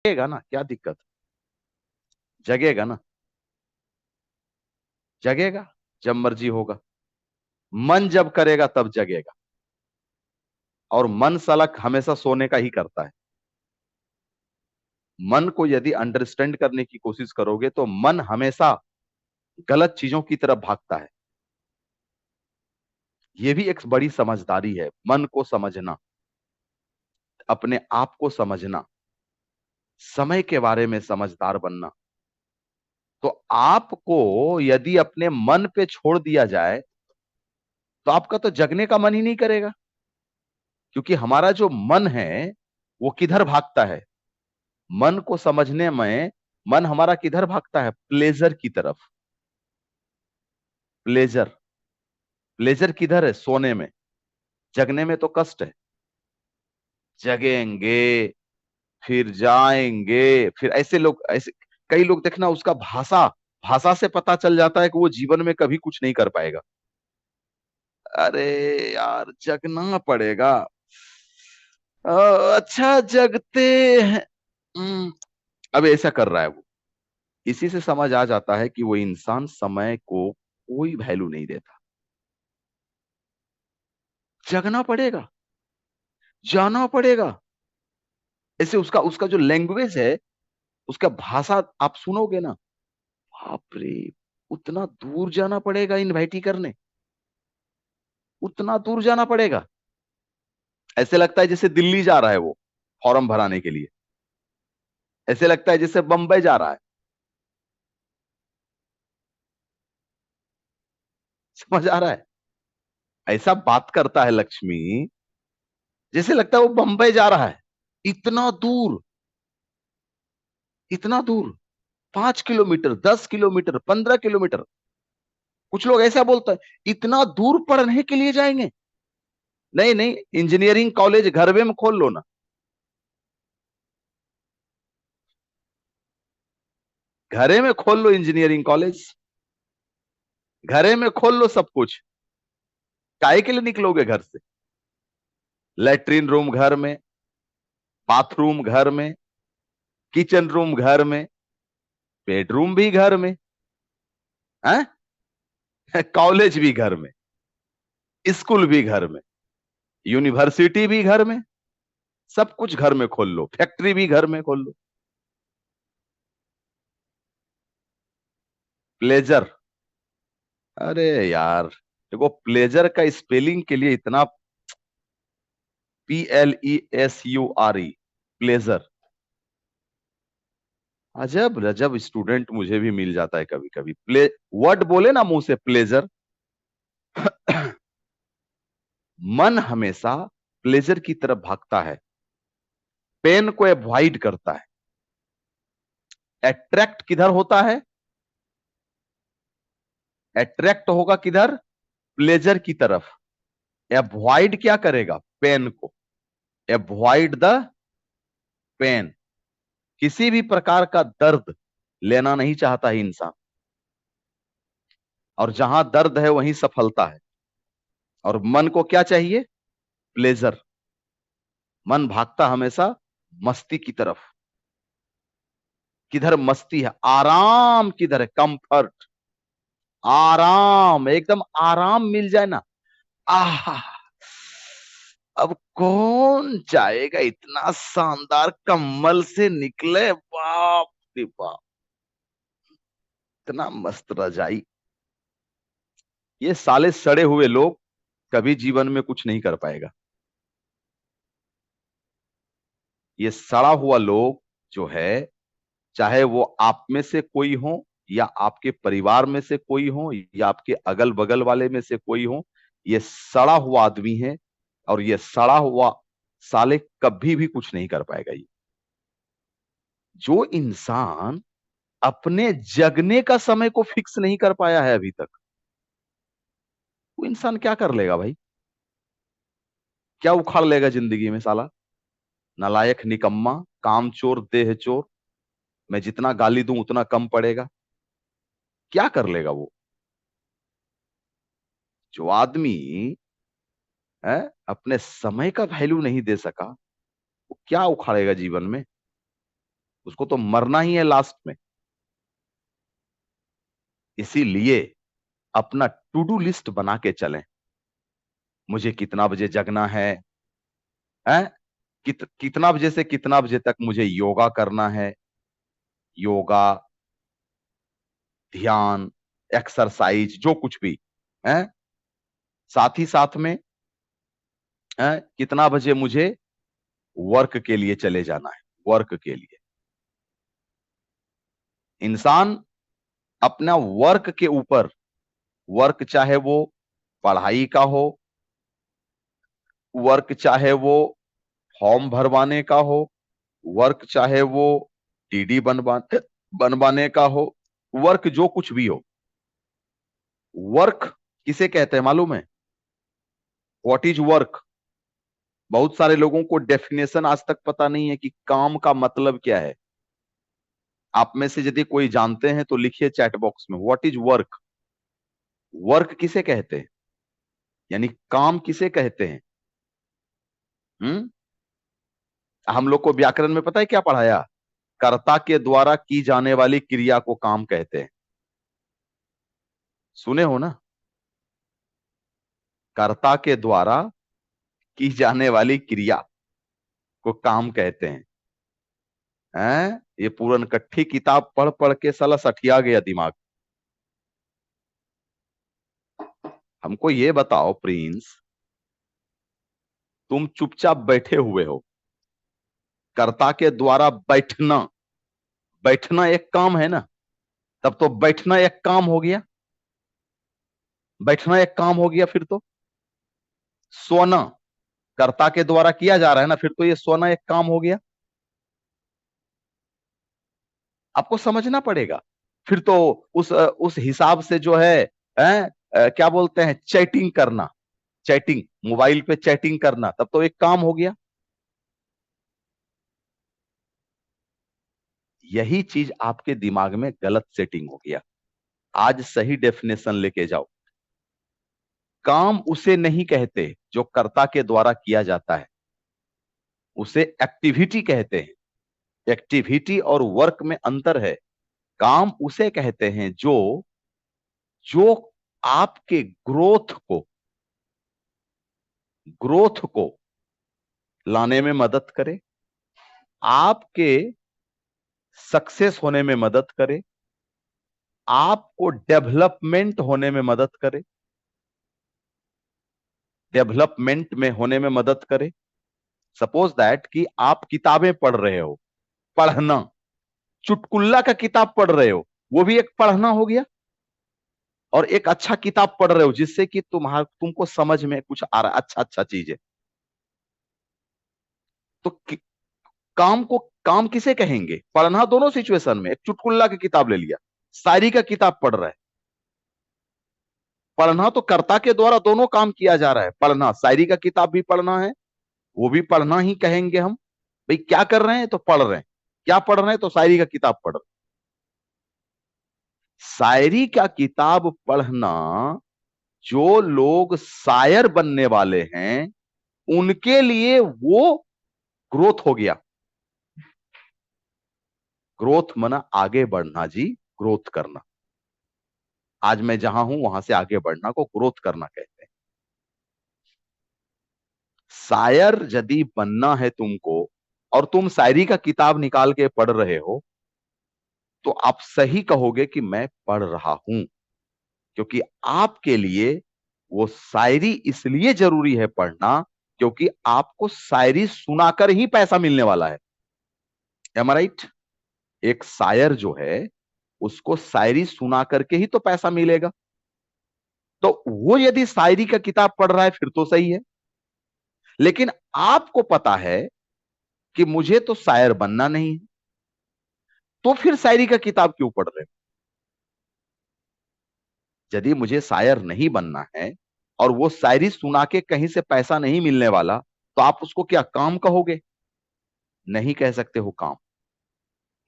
जगेगा ना, क्या दिक्कत? जगेगा ना, जगेगा जब मर्जी होगा। मन जब करेगा तब जगेगा। और मन सलक हमेशा सोने का ही करता है। मन को यदि अंडरस्टैंड करने की कोशिश करोगे तो मन हमेशा गलत चीजों की तरफ भागता है। यह भी एक बड़ी समझदारी है, मन को समझना, अपने आप को समझना, समय के बारे में समझदार बनना। तो आपको यदि अपने मन पे छोड़ दिया जाए तो आपका तो जगने का मन ही नहीं करेगा। क्योंकि हमारा जो मन है वो किधर भागता है? मन को समझने में मन हमारा किधर भागता है? प्लेजर की तरफ। प्लेजर। प्लेजर किधर है? सोने में। जगने में तो कष्ट है। जगेंगे, फिर जाएंगे, फिर ऐसे लोग, ऐसे कई लोग देखना, उसका भाषा भाषा से पता चल जाता है कि वो जीवन में कभी कुछ नहीं कर पाएगा। अरे यार, जगना पड़ेगा। अ, अच्छा, जगते हैं। अब ऐसा कर रहा है वो। इसी से समझ आ जाता है कि वो इंसान समय को कोई वैल्यू नहीं देता। जगना पड़ेगा, जाना पड़ेगा। ऐसे उसका उसका जो लैंग्वेज है, उसका भाषा आप सुनोगे ना, बाप रे, उतना दूर जाना पड़ेगा इनवाइट ही करने। उतना दूर जाना पड़ेगा। ऐसे लगता है जैसे दिल्ली जा रहा है वो फॉर्म भराने के लिए। ऐसे लगता है जैसे बंबई जा रहा है। समझ आ रहा है? ऐसा बात करता है लक्ष्मी, जैसे लगता है वो बंबई जा रहा है। इतना दूर, इतना दूर। 5 किलोमीटर, 10 किलोमीटर, 15 किलोमीटर। कुछ लोग ऐसा बोलते हैं, इतना दूर पढ़ने के लिए जाएंगे। नहीं नहीं, इंजीनियरिंग कॉलेज घर में खोल लो ना। घरे में खोल लो इंजीनियरिंग कॉलेज। घरे में खोल लो सब कुछ। काहे के लिए निकलोगे घर से? लेटरिन रूम घर में, बाथरूम घर में, किचन रूम घर में, बेडरूम भी घर में, हैं? कॉलेज भी घर में, स्कूल भी घर में, यूनिवर्सिटी भी घर में। सब कुछ घर में खोल लो, फैक्ट्री भी घर में खोल लो। प्लेजर। अरे यार, देखो, प्लेजर का स्पेलिंग के लिए इतना, PLESURE, प्लेजर। अजब गजब स्टूडेंट मुझे भी मिल जाता है कभी कभी। प्ले वर्ड बोले ना मुंह से, प्लेजर। मन हमेशा प्लेजर की तरफ भागता है, पेन को अवॉइड करता है। अट्रैक्ट किधर होता है? अट्रैक्ट होगा किधर? प्लेजर की तरफ। अवॉइड क्या करेगा? पेन को। Avoid the pain. किसी भी प्रकार का दर्द लेना नहीं चाहता है इंसान। और जहां दर्द है वहीं सफलता है। और मन को क्या चाहिए? प्लेजर। मन भागता हमेशा मस्ती की तरफ। किधर मस्ती है, आराम किधर है? कंफर्ट। आराम, एकदम आराम मिल जाए ना। आह, अब कौन जाएगा इतना शानदार कंबल से निकले, बाप रे बाप। इतना मस्त रजाई। ये साले सड़े हुए लोग कभी जीवन में कुछ नहीं कर पाएगा। ये सड़ा हुआ लोग जो है, चाहे वो आप में से कोई हो, या आपके परिवार में से कोई हो, या आपके अगल बगल वाले में से कोई हो, ये सड़ा हुआ आदमी है। और ये सड़ा हुआ साले कभी भी कुछ नहीं कर पाएगा। ये जो इंसान अपने जगने का समय को फिक्स नहीं कर पाया है अभी तक, वो इंसान क्या कर लेगा भाई? क्या उखाड़ लेगा जिंदगी में साला? नालायक, निकम्मा, कामचोर, देहचोर। मैं जितना गाली दूं उतना कम पड़ेगा। क्या कर लेगा वो? जो आदमी है, अपने समय का वैल्यू नहीं दे सका, वो क्या उखाड़ेगा जीवन में? उसको तो मरना ही है लास्ट में। इसीलिए अपना टू डू लिस्ट बना के चलें। मुझे कितना बजे जगना है? कितना बजे से कितना बजे तक मुझे योगा करना है, योगा, ध्यान, एक्सरसाइज, जो कुछ भी है। साथ ही साथ में कितना बजे मुझे वर्क के लिए चले जाना है, वर्क के लिए। इंसान अपना वर्क के ऊपर, वर्क चाहे वो पढ़ाई का हो, वर्क चाहे वो फॉर्म भरवाने का हो, वर्क चाहे वो डीडी बनवाने का हो, वर्क जो कुछ भी हो, वर्क किसे कहते हैं मालूम है? What is work? बहुत सारे लोगों को डेफिनेशन आज तक पता नहीं है कि काम का मतलब क्या है। आप में से यदि कोई जानते हैं तो लिखिए चैट बॉक्स में, व्हाट इज वर्क? वर्क किसे कहते हैं, यानी काम किसे कहते हैं? हम्म हम लोग को व्याकरण में पता है क्या पढ़ाया? कर्ता के द्वारा की जाने वाली क्रिया को काम कहते हैं। सुने हो ना? कर्ता के द्वारा की जाने वाली क्रिया को काम कहते हैं। ये पूरनकट्ठी किताब पढ़ पढ़ के साला सठिया गया दिमाग। हमको ये बताओ प्रिंस, तुम चुपचाप बैठे हुए हो, कर्ता के द्वारा बैठना, बैठना एक काम है ना? तब तो बैठना एक काम हो गया, बैठना एक काम हो गया। फिर तो सोना कर्ता के द्वारा किया जा रहा है ना, फिर तो ये सोना एक काम हो गया। आपको समझना पड़ेगा। फिर तो उस हिसाब से जो है, क्या बोलते हैं, चैटिंग करना, चैटिंग, मोबाइल पे चैटिंग करना, तब तो एक काम हो गया। यही चीज आपके दिमाग में गलत सेटिंग हो गया। आज सही डेफिनेशन लेके जाओ। काम उसे नहीं कहते जो कर्ता के द्वारा किया जाता है, उसे एक्टिविटी कहते हैं। एक्टिविटी और वर्क में अंतर है। काम उसे कहते हैं जो जो आपके ग्रोथ को लाने में मदद करे, आपके सक्सेस होने में मदद करे, आपको डेवलपमेंट होने में मदद करे, डेवलपमेंट में होने में मदद करे। सपोज दैट कि आप किताबें पढ़ रहे हो, पढ़ना, चुटकुल्ला का किताब पढ़ रहे हो, वो भी एक पढ़ना हो गया। और एक अच्छा किताब पढ़ रहे हो जिससे कि तुमको समझ में कुछ आ रहा, अच्छा अच्छा चीज है। तो काम को काम किसे कहेंगे? पढ़ना दोनों सिचुएशन में। एक चुटकुल्ला की किताब ले लिया, शायरी का किताब पढ़ रहा है, पढ़ना तो कर्ता के द्वारा दोनों काम किया जा रहा है। पढ़ना, शायरी का किताब भी पढ़ना है, वो भी पढ़ना ही कहेंगे हम। भाई क्या कर रहे हैं? तो पढ़ रहे हैं। क्या पढ़ रहे हैं? तो शायरी का किताब पढ़ रहे हैं। शायरी का किताब पढ़ना, जो लोग शायर बनने वाले हैं उनके लिए वो ग्रोथ हो गया। ग्रोथ मना आगे बढ़ना जी, ग्रोथ करना। आज मैं जहां हूं वहां से आगे बढ़ना को ग्रोथ करना कहते हैं। शायर यदि बनना है तुमको और तुम शायरी का किताब निकाल के पढ़ रहे हो, तो आप सही कहोगे कि मैं पढ़ रहा हूं, क्योंकि आपके लिए वो शायरी इसलिए जरूरी है पढ़ना क्योंकि आपको शायरी सुनाकर ही पैसा मिलने वाला है। एम आई राइट? एक शायर जो है उसको शायरी सुना करके ही तो पैसा मिलेगा। तो वो यदि शायरी का किताब पढ़ रहा है फिर तो सही है। लेकिन आपको पता है कि मुझे तो शायर बनना नहीं है, तो फिर शायरी का किताब क्यों पढ़ रहे हो? यदि मुझे शायर नहीं बनना है और वो शायरी सुना के कहीं से पैसा नहीं मिलने वाला, तो आप उसको क्या काम कहोगे? नहीं कह सकते हो काम।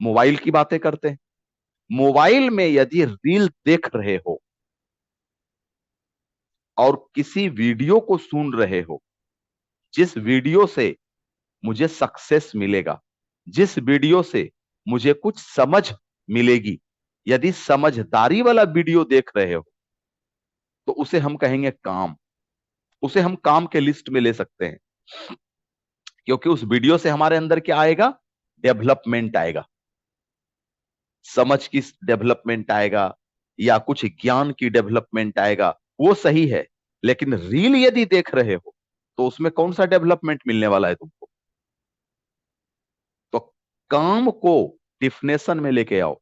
मोबाइल की बातें करते हैं। मोबाइल में यदि रील देख रहे हो और किसी वीडियो को सुन रहे हो, जिस वीडियो से मुझे सक्सेस मिलेगा, जिस वीडियो से मुझे कुछ समझ मिलेगी। यदि समझदारी वाला वीडियो देख रहे हो तो उसे हम कहेंगे काम, उसे हम काम के लिस्ट में ले सकते हैं, क्योंकि उस वीडियो से हमारे अंदर क्या आएगा? डेवलपमेंट आएगा, समझ की डेवलपमेंट आएगा या कुछ ज्ञान की डेवलपमेंट आएगा, वो सही है। लेकिन रील यदि देख रहे हो तो उसमें कौन सा डेवलपमेंट मिलने वाला है तुमको? तो काम को डिफिनेशन में लेके आओ।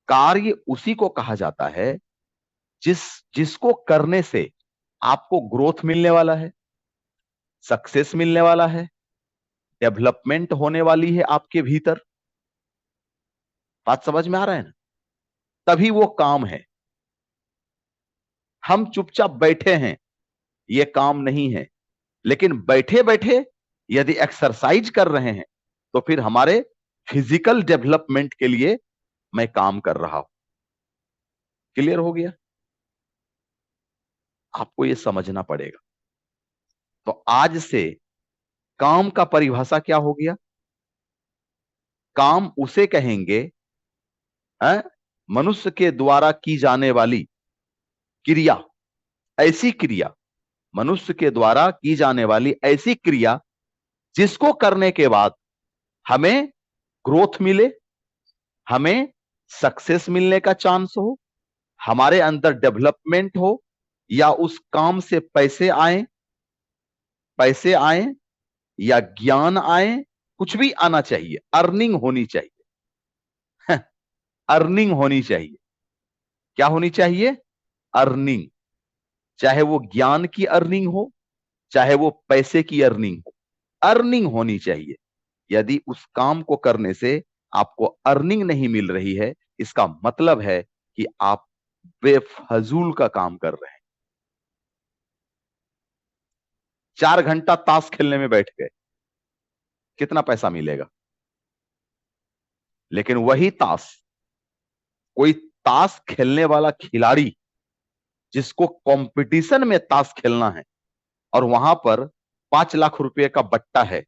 कार्य उसी को कहा जाता है जिस जिसको करने से आपको ग्रोथ मिलने वाला है, सक्सेस मिलने वाला है, डेवलपमेंट होने वाली है आपके भीतर। बात समझ में आ रहा है ना? तभी वो काम है। हम चुपचाप बैठे हैं, ये काम नहीं है। लेकिन बैठे बैठे यदि एक्सरसाइज कर रहे हैं तो फिर हमारे फिजिकल डेवलपमेंट के लिए मैं काम कर रहा हूं। क्लियर हो गया? आपको ये समझना पड़ेगा। तो आज से काम का परिभाषा क्या हो गया? काम उसे कहेंगे, है, मनुष्य के द्वारा की जाने वाली क्रिया, ऐसी क्रिया, मनुष्य के द्वारा की जाने वाली ऐसी क्रिया जिसको करने के बाद हमें ग्रोथ मिले, हमें सक्सेस मिलने का चांस हो, हमारे अंदर डेवलपमेंट हो, या उस काम से पैसे आए, पैसे आए या ज्ञान आए, कुछ भी आना चाहिए, अर्निंग होनी चाहिए। अर्निंग होनी चाहिए। क्या होनी चाहिए? अर्निंग। चाहे वो ज्ञान की अर्निंग हो, चाहे वो पैसे की अर्निंग हो, अर्निंग होनी चाहिए। यदि उस काम को करने से आपको अर्निंग नहीं मिल रही है, इसका मतलब है कि आप बेफजूल का काम कर रहे हैं। 4 घंटा ताश खेलने में बैठ गए, कितना पैसा मिलेगा? लेकिन वही ताश, कोई ताश खेलने वाला खिलाड़ी जिसको कंपटीशन में ताश खेलना है और वहां पर 5 लाख रुपए का बट्टा है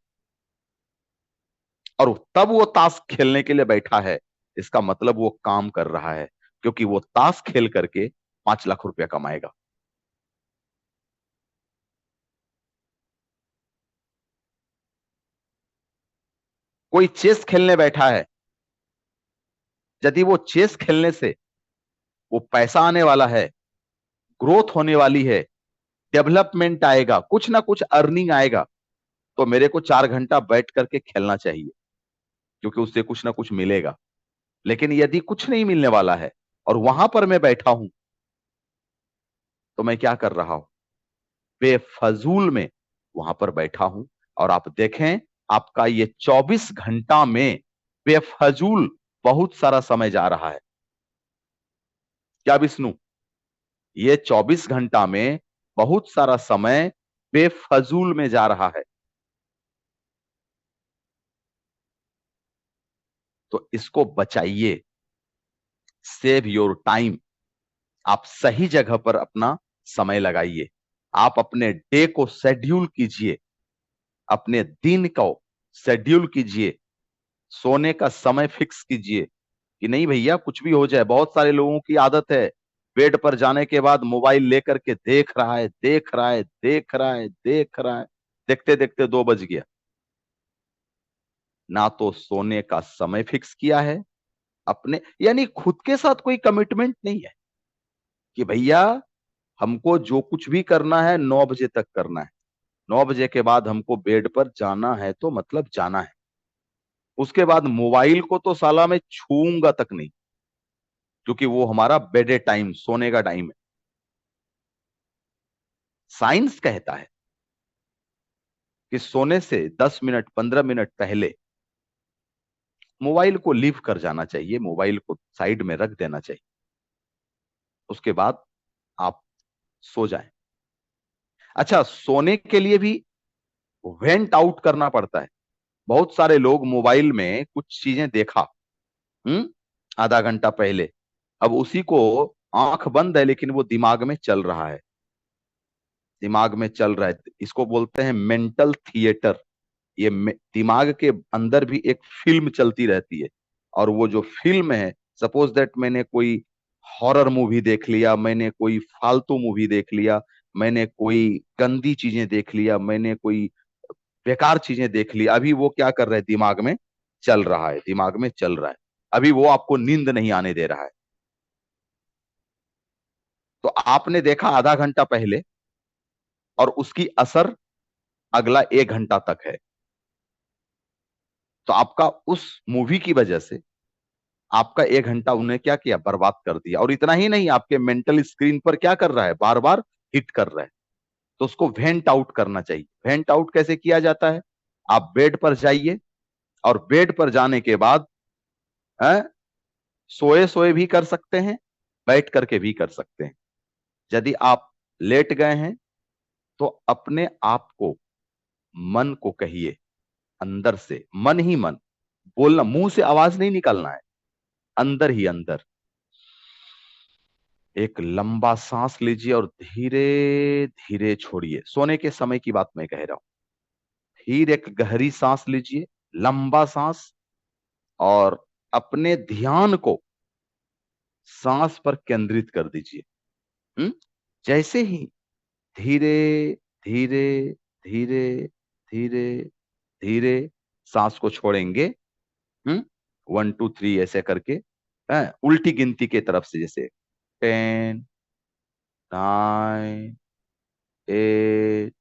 और तब वो ताश खेलने के लिए बैठा है, इसका मतलब वो काम कर रहा है, क्योंकि वो ताश खेल करके 5 लाख रुपया कमाएगा। कोई चेस खेलने बैठा है, यदि वो चेस खेलने से वो पैसा आने वाला है, ग्रोथ होने वाली है, डेवलपमेंट आएगा, कुछ ना कुछ अर्निंग आएगा, तो मेरे को 4 घंटा बैठ करके खेलना चाहिए, क्योंकि उससे कुछ ना कुछ मिलेगा। लेकिन यदि कुछ नहीं मिलने वाला है और वहां पर मैं बैठा हूं, तो मैं क्या कर रहा हूं? बेफजूल में वहां पर बैठा हूं। और आप देखें, आपका ये 24 घंटा में बेफजूल बहुत सारा समय जा रहा है। क्या विष्णु? ये 24 घंटा में बहुत सारा समय बेफजूल में जा रहा है। तो इसको बचाइए। Save your time. आप सही जगह पर अपना समय लगाइए। आप अपने डे को शेड्यूल कीजिए, अपने दिन को शेड्यूल कीजिए, सोने का समय फिक्स कीजिए कि नहीं भैया कुछ भी हो जाए। बहुत सारे लोगों की आदत है, बेड पर जाने के बाद मोबाइल लेकर के देख रहा है, देख रहा है, देख रहा है, देख रहा है, देखते देखते 2 बज गया। ना तो सोने का समय फिक्स किया है अपने, यानी खुद के साथ कोई कमिटमेंट नहीं है कि भैया हमको जो कुछ भी करना है 9 बजे तक करना है, 9 बजे के बाद हमको बेड पर जाना है तो मतलब जाना है। उसके बाद मोबाइल को तो साला मैं छूऊंगा तक नहीं, क्योंकि वो हमारा बेड टाइम, सोने का टाइम है। साइंस कहता है कि सोने से 10 मिनट 15 मिनट पहले मोबाइल को लीव कर जाना चाहिए, मोबाइल को साइड में रख देना चाहिए। उसके बाद आप सो जाएं। अच्छा, सोने के लिए भी वेंट आउट करना पड़ता है। बहुत सारे लोग मोबाइल में कुछ चीजें देखा, हम्म, आधा घंटा पहले, अब उसी को, आंख बंद है लेकिन वो दिमाग में चल रहा है, दिमाग में चल रहा है। इसको बोलते हैं मेंटल थिएटर। दिमाग के अंदर भी एक फिल्म चलती रहती है। और वो जो फिल्म है, सपोज दैट मैंने कोई हॉरर मूवी देख लिया, मैंने कोई फालतू मूवी देख लिया, मैंने कोई गंदी चीजें देख लिया, मैंने कोई बेकार चीजें देख ली, अभी वो क्या कर रहा है, दिमाग में चल रहा है, दिमाग में चल रहा है। अभी वो आपको नींद नहीं आने दे रहा है। तो आपने देखा आधा घंटा पहले, और उसकी असर अगला 1 घंटा तक है। तो आपका उस मूवी की वजह से आपका 1 घंटा उन्हें क्या किया, बर्बाद कर दिया। और इतना ही नहीं, आपके मेंटल स्क्रीन पर क्या कर रहा है, बार बार हिट कर रहा है। तो उसको वेंट आउट करना चाहिए। वेंट आउट कैसे किया जाता है? आप बेड पर जाइए, और बेड पर जाने के बाद हैं, सोए सोए भी कर सकते हैं, बैठ करके भी कर सकते हैं। यदि आप लेट गए हैं, तो अपने आप को, मन को कहिए, अंदर से, मन ही मन, बोलना, मुंह से आवाज नहीं निकालना है, अंदर ही अंदर एक लंबा सांस लीजिए और धीरे धीरे छोड़िए। सोने के समय की बात मैं कह रहा हूं। फिर एक गहरी सांस लीजिए, लंबा सांस, और अपने ध्यान को सांस पर केंद्रित कर दीजिए। हम्म जैसे ही धीरे धीरे धीरे धीरे धीरे सांस को छोड़ेंगे, 1 2 3 ऐसे करके, उल्टी गिनती के तरफ से, जैसे 10 9 8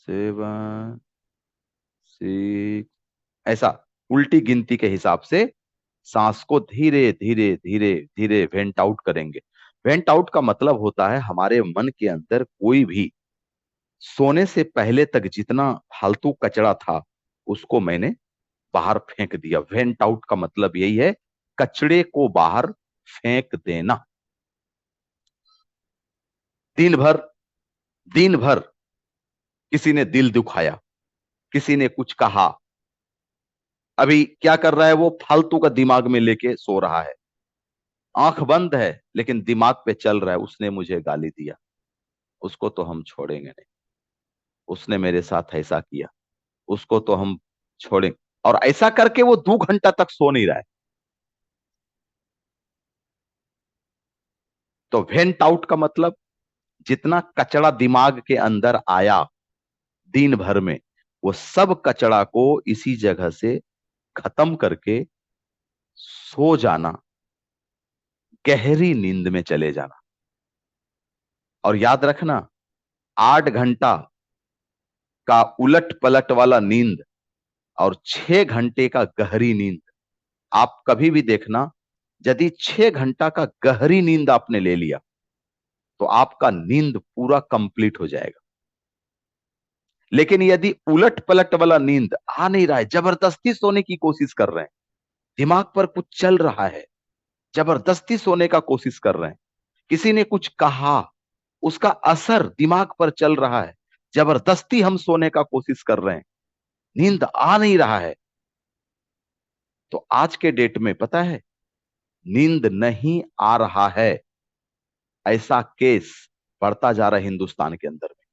7 6, ऐसा उल्टी गिनती के हिसाब से सांस को धीरे धीरे धीरे धीरे वेंट आउट करेंगे। वेंट आउट का मतलब होता है हमारे मन के अंदर कोई भी सोने से पहले तक जितना फालतू कचरा था, उसको मैंने बाहर फेंक दिया। वेंट आउट का मतलब यही है, कचड़े को बाहर फेंक देना। दिन भर, दिन भर किसी ने दिल दुखाया, किसी ने कुछ कहा, अभी क्या कर रहा है, वो फालतू का दिमाग में लेके सो रहा है। आंख बंद है लेकिन दिमाग पे चल रहा है, उसने मुझे गाली दिया, उसको तो हम छोड़ेंगे नहीं, उसने मेरे साथ ऐसा किया, उसको तो हम छोड़ेंगे। और ऐसा करके वो 2 घंटा तक सो नहीं रहा है। तो वेंट आउट का मतलब, जितना कचरा दिमाग के अंदर आया दिन भर में, वो सब कचरा को इसी जगह से खत्म करके सो जाना, गहरी नींद में चले जाना। और याद रखना, 8 घंटा का उलट पलट वाला नींद और 6 घंटे का गहरी नींद, आप कभी भी देखना, यदि 6 घंटा का गहरी नींद आपने ले लिया, तो आपका नींद पूरा कंप्लीट हो जाएगा। लेकिन यदि उलट पलट वाला नींद आ नहीं रहा है, जबरदस्ती सोने की कोशिश कर रहे हैं, दिमाग पर कुछ चल रहा है, जबरदस्ती सोने का कोशिश कर रहे हैं, किसी ने कुछ कहा, उसका असर दिमाग पर चल रहा है, जबरदस्ती हम सोने का कोशिश कर रहे हैं, नींद आ नहीं रहा है, तो आज के डेट में पता है, नींद नहीं आ रहा है, ऐसा केस बढ़ता जा रहा है हिंदुस्तान के अंदर में।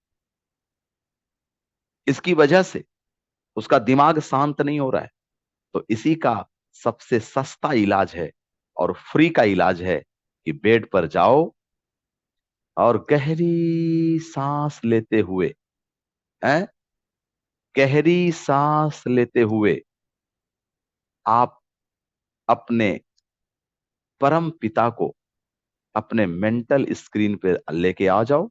इसकी वजह से उसका दिमाग शांत नहीं हो रहा है। तो इसी का सबसे सस्ता इलाज है और फ्री का इलाज है कि बेड पर जाओ और गहरी सांस लेते हुए, हैं, गहरी सांस लेते हुए आप अपने परम पिता को अपने मेंटल स्क्रीन पे लेके आ जाओ,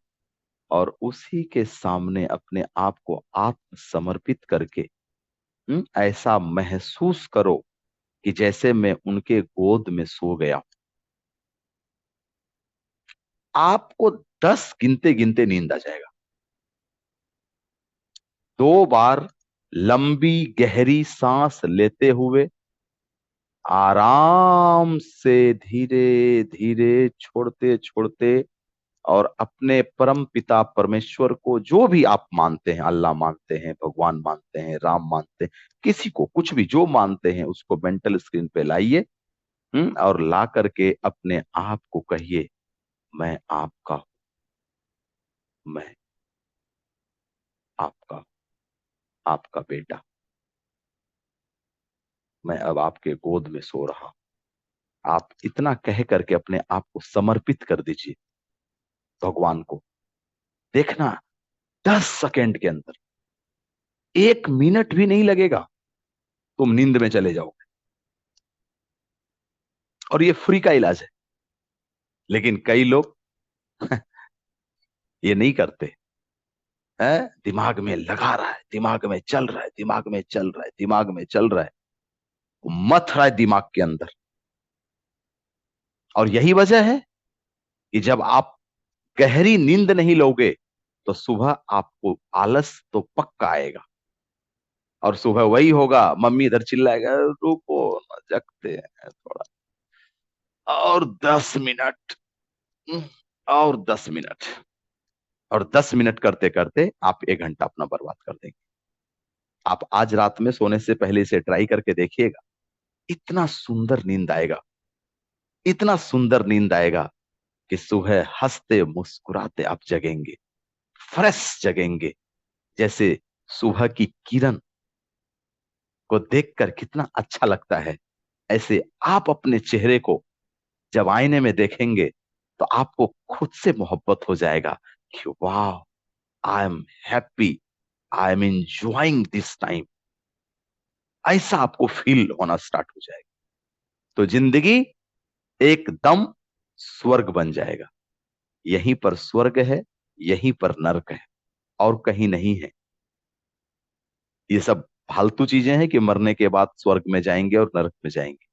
और उसी के सामने अपने आप को आत्म समर्पित करके, ऐसा महसूस करो कि जैसे मैं उनके गोद में सो गया। आपको 10 गिनते गिनते नींद आ जाएगा। 2 बार लंबी गहरी सांस लेते हुए आराम से धीरे धीरे छोड़ते छोड़ते, और अपने परम पिता परमेश्वर को, जो भी आप मानते हैं, अल्लाह मानते हैं, भगवान मानते हैं, राम मानते हैं, किसी को कुछ भी जो मानते हैं, उसको मेंटल स्क्रीन पे लाइए। और ला करके अपने आप को कहिए, मैं आपका हूं, मैं आपका हूं। आपका बेटा, मैं अब आपके गोद में सो रहा हूं। आप इतना कह करके अपने आप को समर्पित कर दीजिए भगवान को। देखना, 10 सेकंड के अंदर, 1 मिनट भी नहीं लगेगा, तुम नींद में चले जाओगे। और ये फ्री का इलाज है। लेकिन कई लोग ये नहीं करते है। दिमाग में लगा रहा है, दिमाग में चल रहा है, दिमाग में चल रहा है, दिमाग में चल रहा है, वो मथ रहा है दिमाग के अंदर। और यही वजह है कि जब आप गहरी नींद नहीं लोगे तो सुबह आपको आलस तो पक्का आएगा। और सुबह वही होगा, मम्मी इधर चिल्लाएगा, रुको ना, जगते हैं थोड़ा, और 10 मिनट, और 10 मिनट, और 10 मिनट करते करते आप 1 घंटा अपना बर्बाद कर देंगे। आप आज रात में सोने से पहले इसे ट्राई करके देखिएगा। इतना सुंदर नींद आएगा, इतना सुंदर नींद आएगा कि सुबह हंसते मुस्कुराते आप जगेंगे, फ्रेश जगेंगे। जैसे सुबह की किरण को देखकर कितना अच्छा लगता है, ऐसे आप अपने चेहरे को जब आईने में देखेंगे तो आपको खुद से मोहब्बत हो जाएगा कि वाह, I am happy, I am enjoying this time. ऐसा आपको फील होना स्टार्ट हो जाएगा, तो जिंदगी एकदम स्वर्ग बन जाएगा। यहीं पर स्वर्ग है, यहीं पर नर्क है, और कहीं नहीं है। ये सब फालतू चीजें हैं कि मरने के बाद स्वर्ग में जाएंगे और नरक में जाएंगे।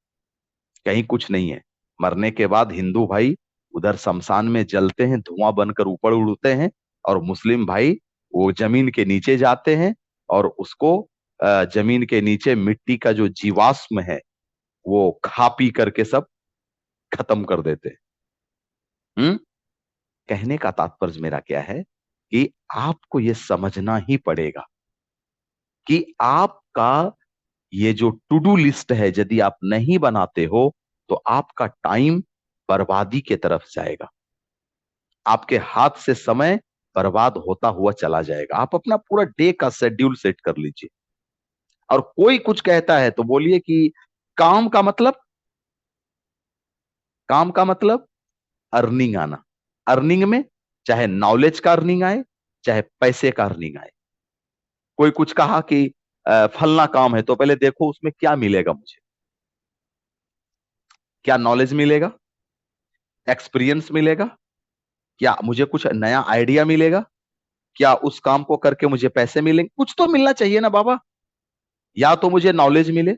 कहीं कुछ नहीं है। मरने के बाद हिंदू भाई उधर शमशान में जलते हैं, धुआं बनकर ऊपर उड़ते हैं, और मुस्लिम भाई वो जमीन के नीचे जाते हैं, और उसको जमीन के नीचे मिट्टी का जो जीवाश्म है वो खा पी करके सब खत्म कर देते हैं। हम्म। कहने का तात्पर्य मेरा क्या है कि आपको ये समझना ही पड़ेगा कि आपका ये जो टू डू लिस्ट है, यदि आप नहीं बनाते हो तो आपका टाइम बर्बादी के तरफ जाएगा। आपके हाथ से समय बर्बाद होता हुआ चला जाएगा। आप अपना पूरा डे का शेड्यूल सेट कर लीजिए। और कोई कुछ कहता है तो बोलिए कि काम का मतलब, काम का मतलब अर्निंग आना। अर्निंग में चाहे नॉलेज का अर्निंग आए, चाहे पैसे का अर्निंग आए। कोई कुछ कहा कि फलना काम है, तो पहले देखो उसमें क्या मिलेगा मुझे। क्या नॉलेज मिलेगा, एक्सपीरियंस मिलेगा, क्या मुझे कुछ नया आइडिया मिलेगा, क्या उस काम को करके मुझे पैसे मिलेंगे। कुछ तो मिलना चाहिए ना बाबा। या तो मुझे नॉलेज मिले,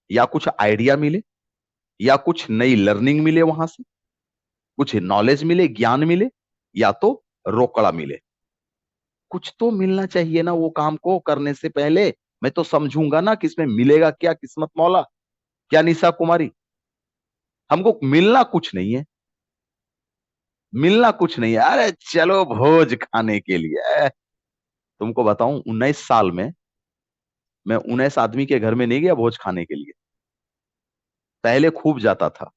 या कुछ आइडिया मिले, या कुछ नई लर्निंग मिले वहां से, कुछ नॉलेज मिले, ज्ञान मिले, या तो रोकड़ा मिले। कुछ तो मिलना चाहिए ना वो काम को करने से पहले। मैं तो समझूंगा ना कि इसमें मिलेगा क्या, किस्मत मौला। क्या निशा कुमारी, हमको मिलना कुछ नहीं है, मिलना कुछ नहीं है। अरे चलो भोज खाने के लिए। तुमको बताऊं, 19 साल में मैं 19 आदमी के घर में नहीं गया भोज खाने के लिए। पहले खूब जाता था।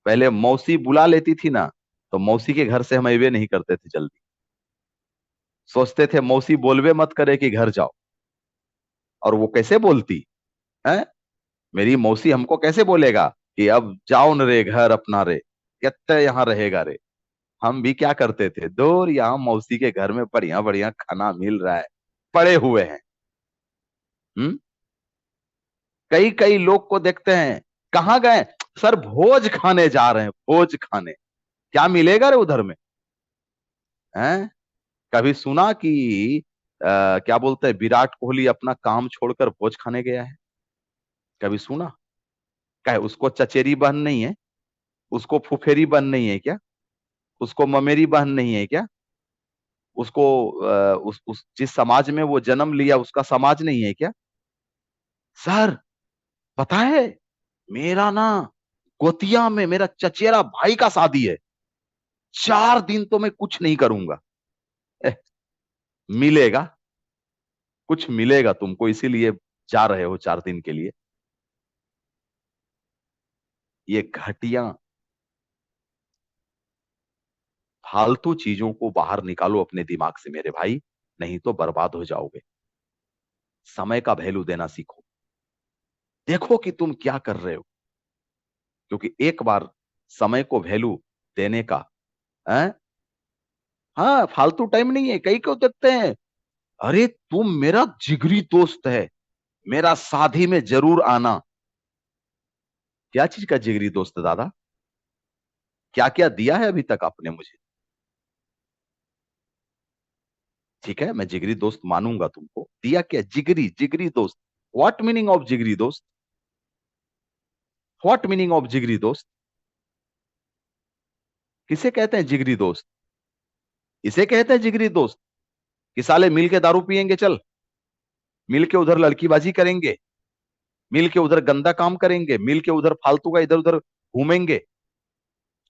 पहले मौसी बुला लेती थी ना, तो मौसी के घर से हम अवे नहीं करते थे जल्दी। सोचते थे मौसी बोलवे मत करे कि घर जाओ। और वो कैसे बोलती है, मेरी मौसी हमको कैसे बोलेगा कि अब जाओ न रे घर अपना रे, कितने यहाँ रहेगा रे। हम भी क्या करते थे, दूर यहाँ मौसी के घर में बढ़िया बढ़िया खाना मिल रहा है, पड़े हुए हैं। हम्म। कई कई लोग को देखते हैं, कहाँ गए, सर भोज खाने जा रहे हैं, भोज खाने। क्या मिलेगा रे उधर में, हैं? कभी सुना कि क्या बोलते हैं, विराट कोहली अपना काम छोड़कर भोज खाने गया है? कभी सुना? क्या उसको चचेरी बहन नहीं है, उसको फुफेरी बहन नहीं है क्या, उसको ममेरी बहन नहीं है क्या, उसको उस जिस समाज में वो जन्म लिया उसका समाज नहीं है क्या? सर, पता है, मेरा ना गोतिया में मेरा चचेरा भाई का शादी है, 4 दिन तो मैं कुछ नहीं करूंगा। एह, मिलेगा, कुछ मिलेगा तुमको, इसीलिए जा रहे हो 4 दिन के लिए। ये घटिया फालतू चीजों को बाहर निकालो अपने दिमाग से मेरे भाई, नहीं तो बर्बाद हो जाओगे। समय का वैल्यू देना सीखो। देखो कि तुम क्या कर रहे हो, क्योंकि एक बार समय को वैल्यू देने का है। हाँ, फालतू टाइम नहीं है। कई क्यों देखते हैं, अरे तुम मेरा जिगरी दोस्त है, मेरा शादी में जरूर आना। क्या चीज का जिगरी दोस्त दादा? क्या क्या दिया है अभी तक आपने मुझे? ठीक है, मैं जिगरी दोस्त मानूंगा तुमको, दिया क्या? जिगरी जिगरी दोस्त। व्हाट मीनिंग ऑफ जिगरी दोस्त? व्हाट मीनिंग ऑफ जिगरी दोस्त? किसे कहते हैं जिगरी दोस्त? इसे कहते हैं जिगरी दोस्त कि साले मिल के दारू पियेंगे, चल मिल के उधर लड़कीबाजी करेंगे, मिल के उधर गंदा काम करेंगे, मिल के उधर फालतू का इधर उधर घूमेंगे,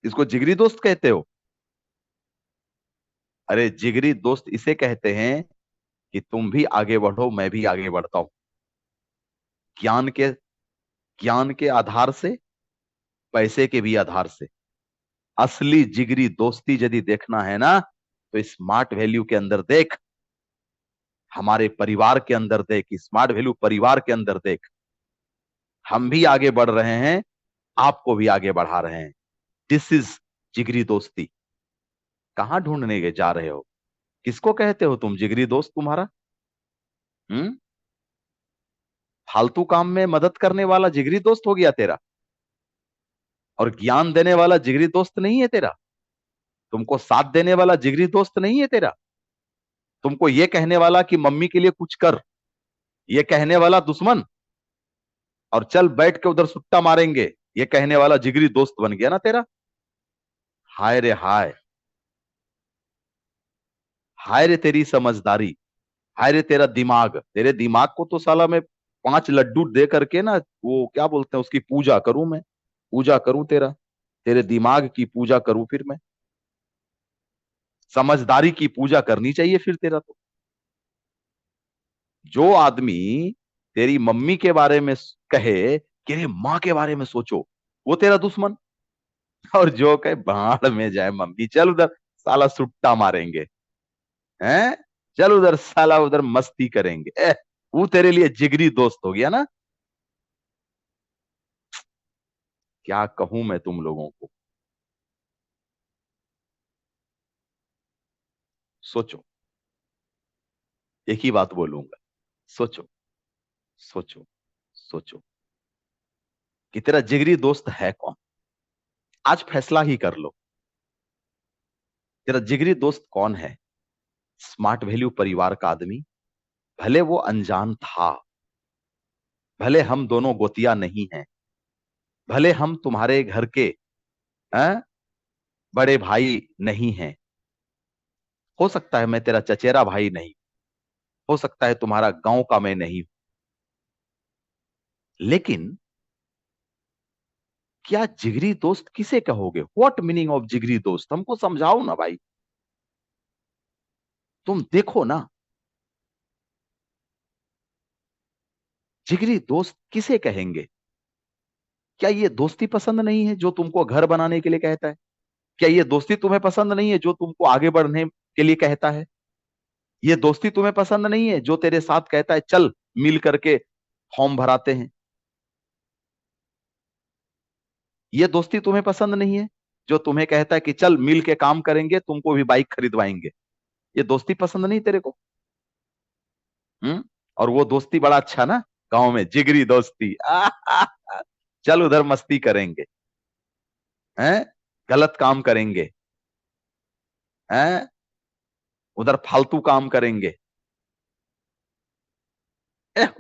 इसको जिगरी दोस्त कहते हो? अरे जिगरी दोस्त इसे कहते हैं कि तुम भी आगे बढ़ो, मैं भी आगे बढ़ता हूं, ज्ञान के ज्ञान के आधार से, पैसे के भी आधार से। असली जिगरी दोस्ती यदि देखना है ना, तो स्मार्ट वैल्यू के अंदर देख, हमारे परिवार के अंदर देख, स्मार्ट वैल्यू परिवार के अंदर देख। हम भी आगे बढ़ रहे हैं, आपको भी आगे बढ़ा रहे हैं। दिस इज जिगरी दोस्ती। कहां ढूंढने के जा रहे हो? किसको कहते हो तुम जिगरी दोस्त तुम्हारा? हम्म? फालतू काम में मदद करने वाला जिगरी दोस्त हो गया तेरा, और ज्ञान देने वाला जिगरी दोस्त नहीं है तेरा। तुमको साथ देने वाला जिगरी दोस्त नहीं है तेरा। तुमको ये कहने वाला कि मम्मी के लिए कुछ कर, ये कहने वाला दुश्मन, और चल बैठ के उधर सुट्टा मारेंगे, ये कहने वाला जिगरी दोस्त बन गया ना तेरा। हाय रे हाय, हाय रे तेरी समझदारी, हाय रे तेरा दिमाग। तेरे दिमाग को तो साला मैं 5 लड्डू दे करके ना, वो क्या बोलते हैं उसकी पूजा करूं मैं, पूजा करूं तेरा, तेरे दिमाग की पूजा करूं फिर मैं। समझदारी की पूजा करनी चाहिए फिर तेरा तो। जो आदमी तेरी मम्मी के बारे में कहे कि अरे माँ के बारे में सोचो, वो तेरा दुश्मन। और जो कहे भाड़ में जाए मम्मी, चल उधर साला सुट्टा मारेंगे, हैं, चल उधर साला उधर मस्ती करेंगे, वो तेरे लिए जिगरी दोस्त हो गया ना। क्या कहूं मैं तुम लोगों को? सोचो, एक ही बात बोलूंगा, सोचो, सोचो, सोचो कि तेरा जिगरी दोस्त है कौन। आज फैसला ही कर लो, तेरा जिगरी दोस्त कौन है। स्मार्ट वैल्यू परिवार का आदमी, भले वो अनजान था, भले हम दोनों गोतिया नहीं हैं, भले हम तुम्हारे घर के हैं, बड़े भाई नहीं हैं, हो सकता है मैं तेरा चचेरा भाई नहीं, हो सकता है तुम्हारा गांव का मैं नहीं, लेकिन क्या जिगरी दोस्त किसे कहोगे? व्हाट मीनिंग ऑफ जिगरी दोस्त, हमको समझाओ ना भाई। तुम देखो ना, जिगरी दोस्त किसे कहेंगे? क्या ये दोस्ती पसंद नहीं है जो तुमको घर बनाने के लिए कहता है? क्या ये दोस्ती तुम्हें पसंद नहीं है जो तुमको आगे बढ़ने के लिए कहता है? ये दोस्ती तुम्हें पसंद नहीं है जो तेरे साथ कहता है चल मिल करके फॉर्म भराते हैं? ये दोस्ती तुम्हें पसंद नहीं है जो तुम्हें कहता है कि चल मिल के काम करेंगे, तुमको भी बाइक खरीदवाएंगे? ये दोस्ती पसंद नहीं तेरे को? हम्म? और वो दोस्ती बड़ा अच्छा ना, गांव में जिगरी दोस्ती, चल उधर मस्ती करेंगे, हैं, गलत काम करेंगे, हैं, उधर फालतू काम करेंगे।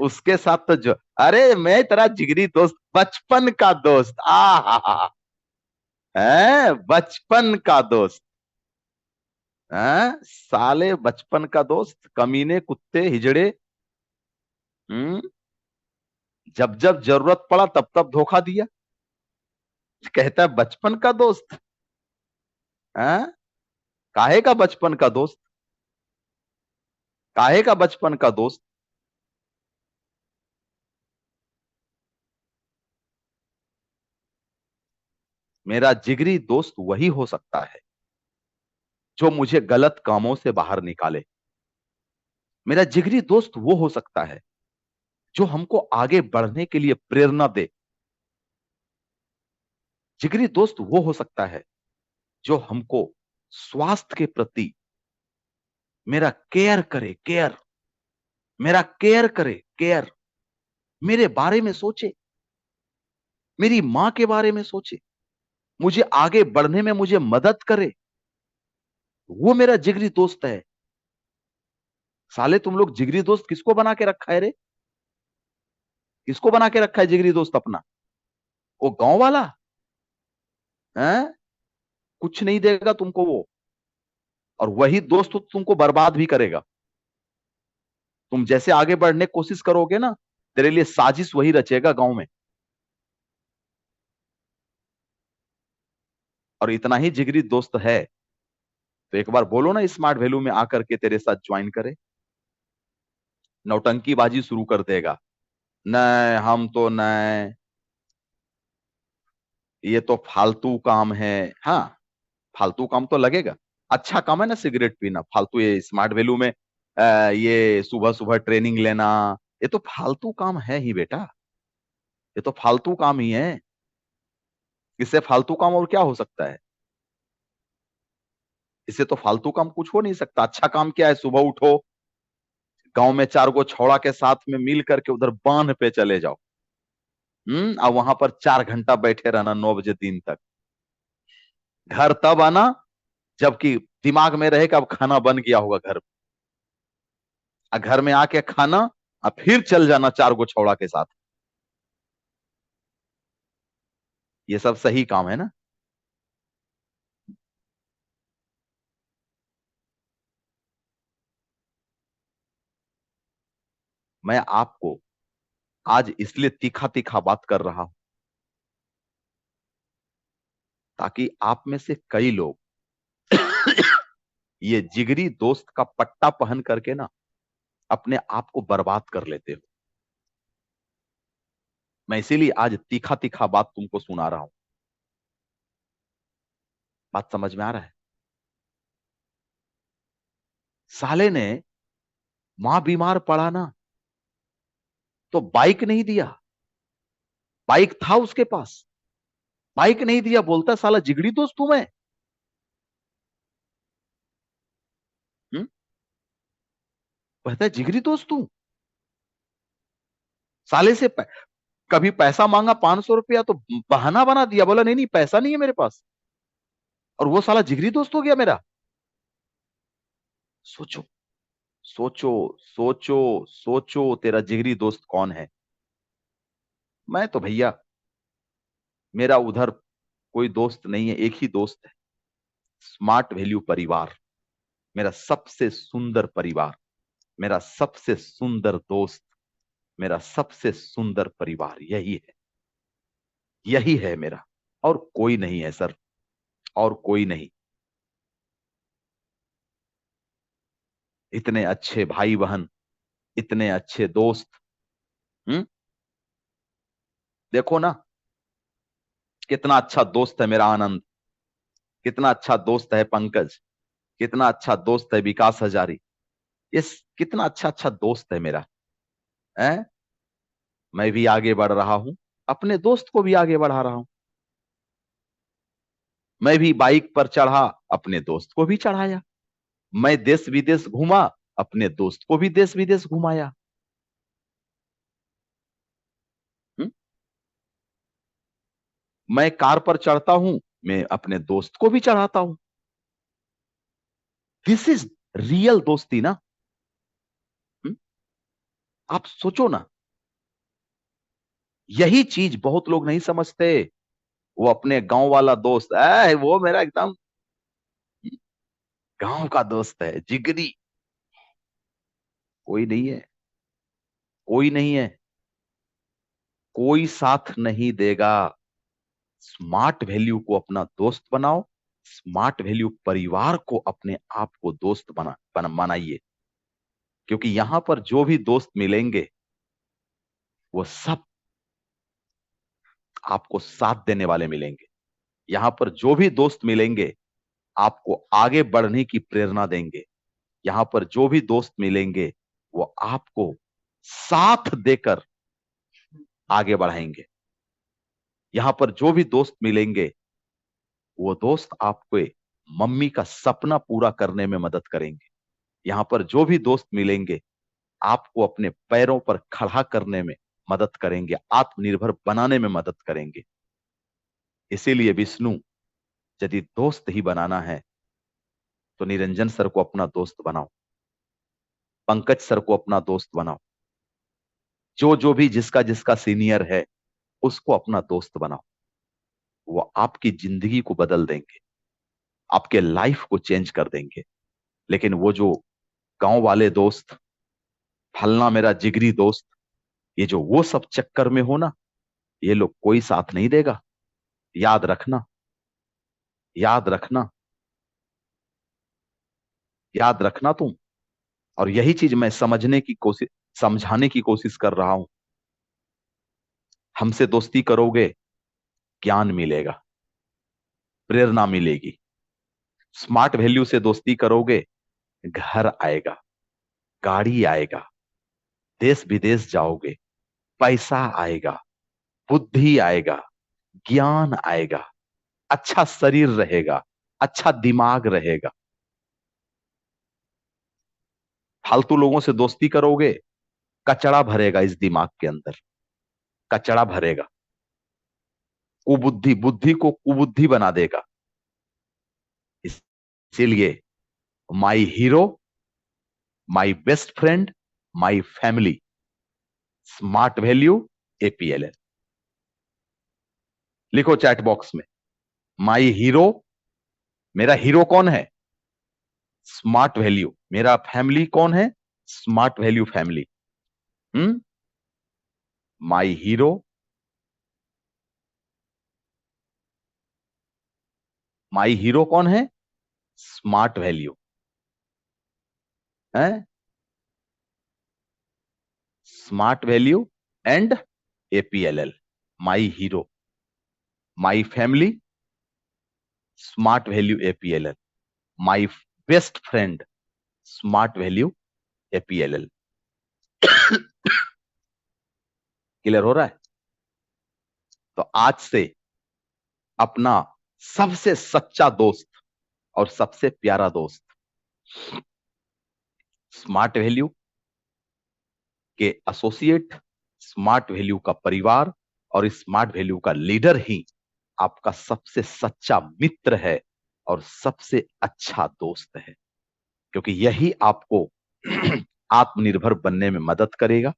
उसके साथ तो जो, अरे मैं तेरा जिगरी दोस्त, बचपन का दोस्त, आ है, बचपन का दोस्त, हैं, साले बचपन का दोस्त, कमीने कुत्ते हिजड़े। हम्म? जब जब जरूरत पड़ा तब तब धोखा दिया, कहता है बचपन का दोस्त। हैं? काहे का बचपन का दोस्त? काहे का बचपन का दोस्त? मेरा जिगरी दोस्त वही हो सकता है जो मुझे गलत कामों से बाहर निकाले। मेरा जिगरी दोस्त वो हो सकता है जो हमको आगे बढ़ने के लिए प्रेरणा दे। जिगरी दोस्त वो हो सकता है जो हमको स्वास्थ्य के प्रति मेरा केयर करे, केयर, मेरा केयर करे, केयर, मेरे बारे में सोचे, मेरी मां के बारे में सोचे, मुझे आगे बढ़ने में मुझे मदद करे। वो मेरा जिगरी दोस्त है। साले तुम लोग जिगरी दोस्त किसको बना के रखा है रे? किसको बना के रखा है जिगरी दोस्त अपना? वो गांव वाला है? कुछ नहीं देगा तुमको वो। और वही दोस्त तो तुमको बर्बाद भी करेगा। तुम जैसे आगे बढ़ने की कोशिश करोगे ना, तेरे लिए साजिश वही रचेगा गांव में। और इतना ही जिगरी दोस्त है तो एक बार बोलो ना स्मार्ट वैल्यू में आकर के तेरे साथ ज्वाइन करे। नौटंकीबाजी शुरू कर देगा। नहीं, हम तो नहीं, ये तो फालतू काम है। हाँ, फालतू काम तो लगेगा। अच्छा काम है ना सिगरेट पीना, फालतू ये स्मार्ट वैल्यू में ये सुबह सुबह ट्रेनिंग लेना, ये तो फालतू काम है ही बेटा। ये तो फालतू काम ही है। इससे फालतू काम और क्या हो सकता है? इससे तो फालतू काम कुछ हो नहीं सकता। अच्छा काम क्या है? सुबह उठो, गांव में चार गो छौड़ा के साथ में मिल करके उधर बांध पे चले जाओ। और वहां पर 4 घंटा बैठे रहना, 9 बजे दिन तक। घर तब आना जबकि दिमाग में रहे कि अब खाना बन गया होगा घर। घर में आके खाना, और फिर चल जाना चार गो छौड़ा के साथ। ये सब सही काम है ना? मैं आपको आज इसलिए तीखा तीखा बात कर रहा हूं ताकि आप में से कई लोग ये जिगरी दोस्त का पट्टा पहन करके ना अपने आप को बर्बाद कर लेते हो। मैं इसीलिए आज तीखा तीखा बात तुमको सुना रहा हूं। बात समझ में आ रहा है? साले ने मां बीमार पड़ा ना, तो बाइक नहीं दिया। बाइक था उसके पास, बाइक नहीं दिया। बोलता साला जिगरी दोस्त हूं मैं। हम्म? कहता है जिगरी दोस्त हूं। साले से कभी पैसा मांगा 500 रुपया तो बहाना बना दिया, बोला नहीं नहीं पैसा नहीं है मेरे पास। और वो साला जिगरी दोस्त हो गया मेरा। सोचो, सोचो, सोचो, सोचो तेरा जिगरी दोस्त कौन है। मैं तो भैया, मेरा उधर कोई दोस्त नहीं है, एक ही दोस्त है। स्मार्ट वैल्यू परिवार, मेरा सबसे सुंदर परिवार, मेरा सबसे सुंदर दोस्त, मेरा सबसे सुंदर परिवार यही है। यही है मेरा, और कोई नहीं है सर, और कोई नहीं। इतने अच्छे भाई बहन, इतने अच्छे दोस्त। हम्म? देखो ना, कितना अच्छा दोस्त है मेरा आनंद, कितना अच्छा दोस्त है पंकज, कितना अच्छा दोस्त है विकास हजारी। इस कितना अच्छा अच्छा दोस्त है मेरा है। मैं भी आगे बढ़ रहा हूं, अपने दोस्त को भी आगे बढ़ा रहा हूं। मैं भी बाइक पर चढ़ा, अपने दोस्त को भी चढ़ाया। मैं देश विदेश घूमा, अपने दोस्त को भी देश विदेश घुमाया। हम्म? मैं कार पर चढ़ता हूं, मैं अपने दोस्त को भी चढ़ाता हूं। दिस इज रियल दोस्ती ना। हम्म? आप सोचो ना, यही चीज बहुत लोग नहीं समझते। वो अपने गांव वाला दोस्त है, वो मेरा एकदम गांव का दोस्त है, जिगरी। कोई नहीं है, कोई नहीं है, कोई साथ नहीं देगा। स्मार्ट वैल्यू को अपना दोस्त बनाओ। स्मार्ट वैल्यू परिवार को अपने आप को दोस्त बनाइए। क्योंकि यहां पर जो भी दोस्त मिलेंगे वो सब आपको साथ देने वाले मिलेंगे। यहां पर जो भी दोस्त मिलेंगे आपको आगे बढ़ने की प्रेरणा देंगे। यहां पर जो भी दोस्त मिलेंगे वो आपको साथ देकर आगे बढ़ाएंगे। यहां पर जो भी दोस्त मिलेंगे, वो दोस्त आपको मम्मी का सपना पूरा करने में मदद करेंगे। यहां पर जो भी दोस्त मिलेंगे, आपको अपने पैरों पर खड़ा करने में मदद करेंगे, आत्मनिर्भर बनाने में मदद करेंगे। इसीलिए विष्णु, यदि दोस्त ही बनाना है तो निरंजन सर को अपना दोस्त बनाओ, पंकज सर को अपना दोस्त बनाओ, जो जो भी जिसका जिसका सीनियर है उसको अपना दोस्त बनाओ। वो आपकी जिंदगी को बदल देंगे, आपके लाइफ को चेंज कर देंगे। लेकिन वो जो गांव वाले दोस्त, फलना मेरा जिगरी दोस्त, ये जो वो सब चक्कर में हो ना, ये लोग कोई साथ नहीं देगा। याद रखना, याद रखना, याद रखना तुम। और यही चीज मैं समझने की कोशिश, समझाने की कोशिश कर रहा हूं। हमसे दोस्ती करोगे, ज्ञान मिलेगा, प्रेरणा मिलेगी। स्मार्ट वैल्यू से दोस्ती करोगे, घर आएगा, गाड़ी आएगा, देश विदेश जाओगे, पैसा आएगा, बुद्धि आएगा, ज्ञान आएगा, अच्छा शरीर रहेगा, अच्छा दिमाग रहेगा। फालतू लोगों से दोस्ती करोगे, कचड़ा भरेगा इस दिमाग के अंदर, कचड़ा भरेगा। कुबुद्धि, बुद्धि को कुबुद्धि बना देगा। इसीलिए my hero, my best friend, my family, smart value, APLL. लिखो चैट बॉक्स में, माई हीरो, मेरा हीरो कौन है? Smart value. मेरा फैमिली कौन है? Smart value family. Hmm. My hero, my hero कौन है? स्मार्ट वैल्यू है, smart value and APLL. My hero, my family, smart value APLL, my best friend, smart value APLL. Clear हो रहा है? तो आज से अपना सबसे सच्चा दोस्त और सबसे प्यारा दोस्त, स्मार्ट वैल्यू के एसोसिएट, स्मार्ट वैल्यू का परिवार और स्मार्ट वैल्यू का लीडर ही आपका सबसे सच्चा मित्र है और सबसे अच्छा दोस्त है। क्योंकि यही आपको आत्मनिर्भर बनने में मदद करेगा,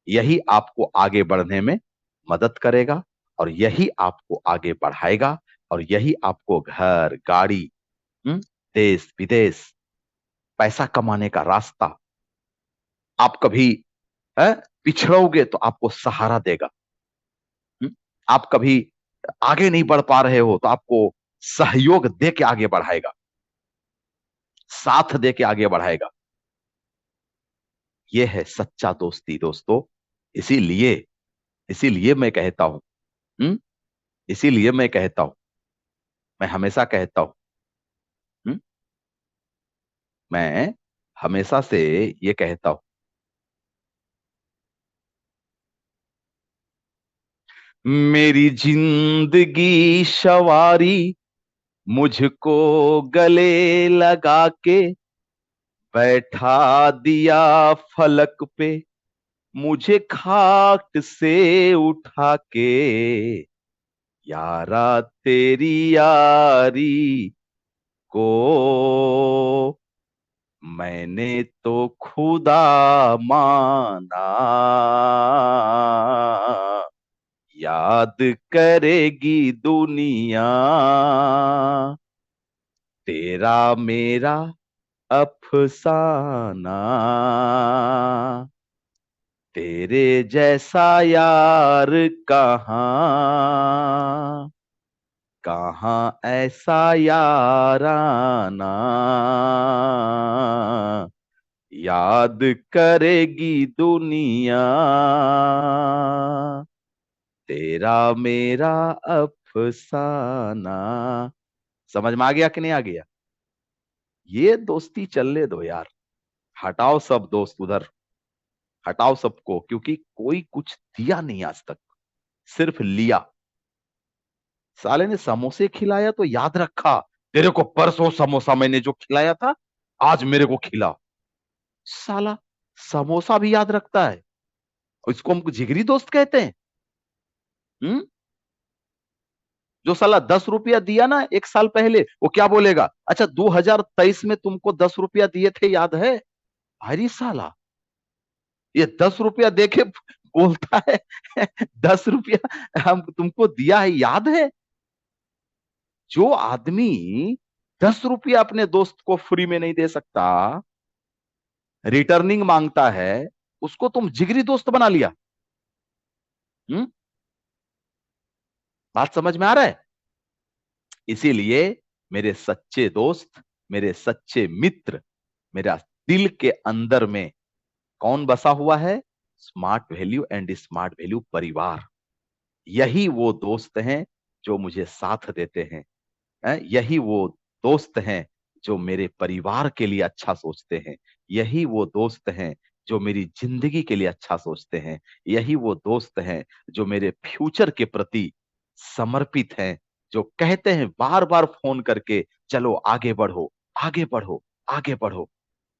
यही आपको आगे बढ़ने में मदद करेगा, और यही आपको आगे बढ़ाएगा, और यही आपको घर, गाड़ी, देश विदेश, पैसा कमाने का रास्ता, आप कभी है पिछड़ोगे तो आपको सहारा देगा। हम्म? आप कभी आगे नहीं बढ़ पा रहे हो तो आपको सहयोग दे के आगे बढ़ाएगा, साथ दे के आगे बढ़ाएगा। यह है सच्चा दोस्ती दोस्तों। इसीलिए, इसीलिए मैं कहता हूं, हम्म, इसीलिए मैं कहता हूं, मैं हमेशा कहता हूं, हम्म, मैं हमेशा से ये कहता हूं, मेरी जिंदगी सवारी, मुझको गले लगा के बैठा दिया फलक पे, मुझे खाक से उठा के, यारा तेरी यारी को मैंने तो खुदा माना, याद करेगी दुनिया तेरा मेरा अफसाना, तेरे जैसा यार कहाँ, कहाँ ऐसा याराना, याद करेगी दुनिया तेरा मेरा अफसाना। समझ में आ गया कि नहीं आ गया? ये दोस्ती चलने दो यार, हटाओ सब दोस्त उधर, हटाओ सबको, क्योंकि कोई कुछ दिया नहीं आज तक, सिर्फ लिया। साले ने समोसे खिलाया तो याद रखा, तेरे को परसों समोसा मैंने जो खिलाया था, आज मेरे को खिला। साला समोसा भी याद रखता है, और इसको हम जिगरी दोस्त कहते हैं। हम्म। जो साला 10 रुपया दिया ना एक साल पहले, वो क्या बोलेगा, अच्छा 2023 में तुमको 10 रुपया दिए थे याद है। अरे साला, ये 10 रुपया देके बोलता है 10 रुपया हम तुमको दिया है याद है। जो आदमी 10 रुपया अपने दोस्त को फ्री में नहीं दे सकता, रिटर्निंग मांगता है, उसको तुम जिगरी दोस्त बना लिया। हम्म। बात समझ में आ रहा है। इसीलिए मेरे सच्चे दोस्त, मेरे सच्चे मित्र, मेरा दिल के अंदर में कौन बसा हुआ है, smart value and smart value परिवार। यही वो दोस्त हैं जो मुझे साथ देते हैं। यही वो दोस्त हैं जो मेरे परिवार के लिए अच्छा सोचते हैं। यही वो दोस्त हैं जो मेरी जिंदगी के लिए अच्छा सोचते हैं। यही वो दोस्त हैं जो मेरे फ्यूचर के प्रति समर्पित हैं, जो कहते हैं बार बार फोन करके, चलो आगे बढ़ो, आगे बढ़ो, आगे बढ़ो।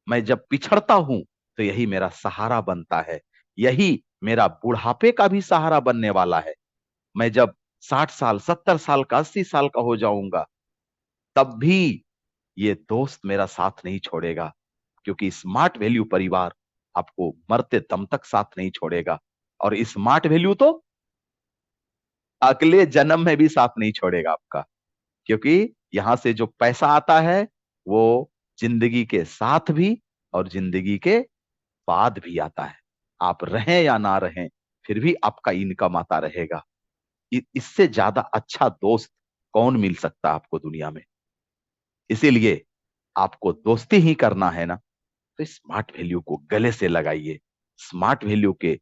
मैं जब पिछड़ता हूं तो यही मेरा सहारा बनता है। यही मेरा बुढ़ापे का भी सहारा बनने वाला है। मैं जब 60 साल, 70 साल का, 80 साल का हो जाऊंगा, तब भी ये दोस्त मेरा साथ नहीं छोड़ेगा, क्योंकि स्मार्ट वैल्यू परिवार आपको मरते दम तक साथ नहीं छोड़ेगा। और स्मार्ट वैल्यू तो अगले जन्म में भी साथ नहीं छोड़ेगा आपका, क्योंकि यहां से जो पैसा आता है वो जिंदगी के साथ भी और जिंदगी के बाद भी आता है। आप रहें या ना रहें, फिर भी आपका इनकम आता रहेगा। इससे ज्यादा अच्छा दोस्त कौन मिल सकता है आपको दुनिया में। इसीलिए आपको दोस्ती ही करना है ना, तो स्मार्ट वैल्यू को गले से लगाइए। स्मार्ट वैल्यू के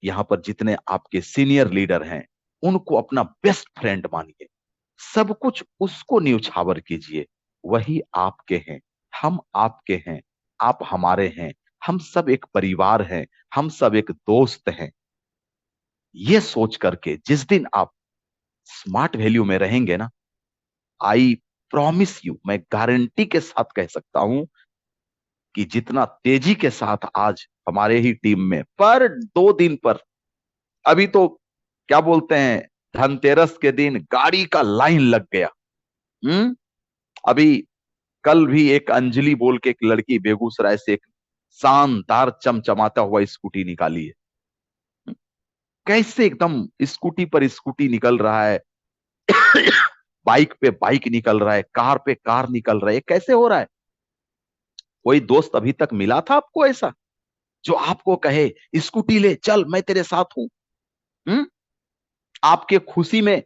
यहाँ पर जितने आपके सीनियर लीडर हैं, उनको अपना बेस्ट फ्रेंड मानिए। सब कुछ उसको न्यूछावर कीजिए। वही आपके हैं, हम आपके हैं, आप हमारे हैं। हम सब एक परिवार हैं, हम सब एक दोस्त हैं। ये सोच करके जिस दिन आप स्मार्ट वैल्यू में रहेंगे ना, आई प्रॉमिस यू, मैं गारंटी के साथ कह सकता हूं कि जितना तेजी के साथ आज हमारे ही टीम में पर 2 दिन पर, अभी तो क्या बोलते हैं, धनतेरस के दिन गाड़ी का लाइन लग गया। हम्म। अभी कल भी एक अंजलि बोल के एक लड़की बेगूसराय से एक शानदार चमचमाता हुआ स्कूटी निकाली है। कैसे एकदम स्कूटी पर स्कूटी निकल रहा है, बाइक पे बाइक निकल रहा है, कार पे कार निकल रहा है, कैसे हो रहा है। कोई दोस्त अभी तक मिला था आपको ऐसा, जो आपको कहे स्कूटी ले चल मैं तेरे साथ हूं। हम्म। आपके खुशी में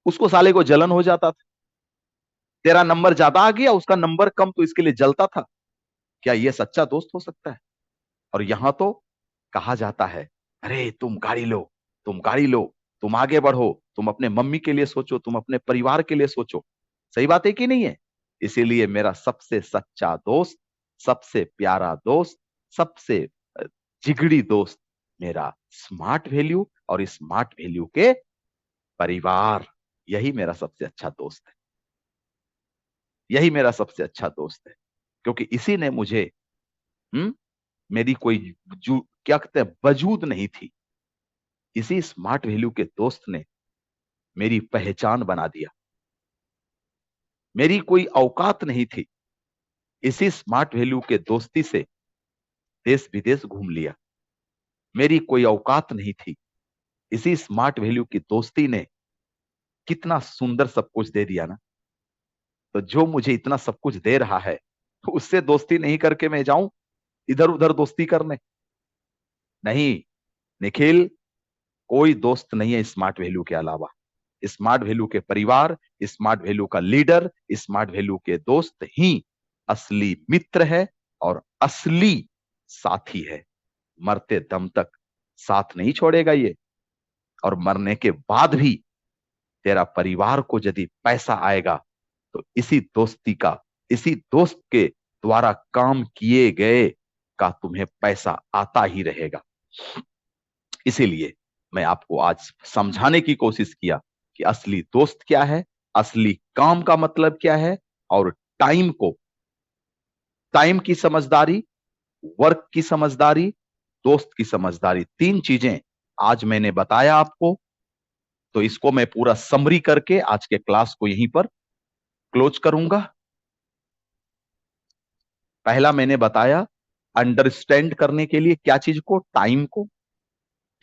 उसको साले को जलन हो जाता था, तेरा नंबर ज्यादा आ गया, उसका नंबर कम, तो इसके लिए जलता था। क्या ये सच्चा दोस्त हो सकता है। और यहां तो कहा जाता है, अरे तुम गाड़ी लो, तुम गाड़ी लो, तुम आगे बढ़ो, तुम अपने मम्मी के लिए सोचो, तुम अपने परिवार के लिए सोचो। सही बात है कि नहीं है। इसीलिए मेरा सबसे सच्चा दोस्त, सबसे प्यारा दोस्त, सबसे अ, जिगड़ी दोस्त मेरा स्मार्ट वैल्यू और स्मार्ट वैल्यू के परिवार। यही मेरा सबसे अच्छा दोस्त है। यही मेरा सबसे अच्छा दोस्त है, क्योंकि इसी ने मुझे, हम्म, मेरी कोई क्या कहते हैं वजूद नहीं थी, इसी स्मार्ट वैल्यू के दोस्त ने मेरी पहचान बना दिया। मेरी कोई औकात नहीं थी, इसी स्मार्ट वैल्यू के दोस्ती से देश विदेश घूम लिया। मेरी कोई औकात नहीं थी, इसी स्मार्ट वैल्यू की दोस्ती ने कितना सुंदर सब कुछ दे दिया ना। तो जो मुझे इतना सब कुछ दे रहा है, तो उससे दोस्ती नहीं करके मैं जाऊं इधर उधर दोस्ती करने। नहीं निखिल, कोई दोस्त नहीं है स्मार्ट वैल्यू के अलावा। स्मार्ट वैल्यू के परिवार, स्मार्ट वैल्यू का लीडर, स्मार्ट वैल्यू के दोस्त ही असली मित्र है और असली साथी है। मरते दम तक साथ नहीं छोड़ेगा ये। और मरने के बाद भी तेरा परिवार को यदि पैसा आएगा, तो इसी दोस्ती का, इसी दोस्त के द्वारा काम किए गए का तुम्हें पैसा आता ही रहेगा। इसीलिए मैं आपको आज समझाने की कोशिश किया कि असली दोस्त क्या है, असली काम का मतलब क्या है, और टाइम की समझदारी, वर्क की समझदारी, दोस्त की समझदारी, तीन चीजें आज मैंने बताया आपको। तो इसको मैं पूरा समरी करके आज के क्लास को यहीं पर क्लोज करूंगा। पहला मैंने बताया अंडरस्टैंड करने के लिए क्या चीज को,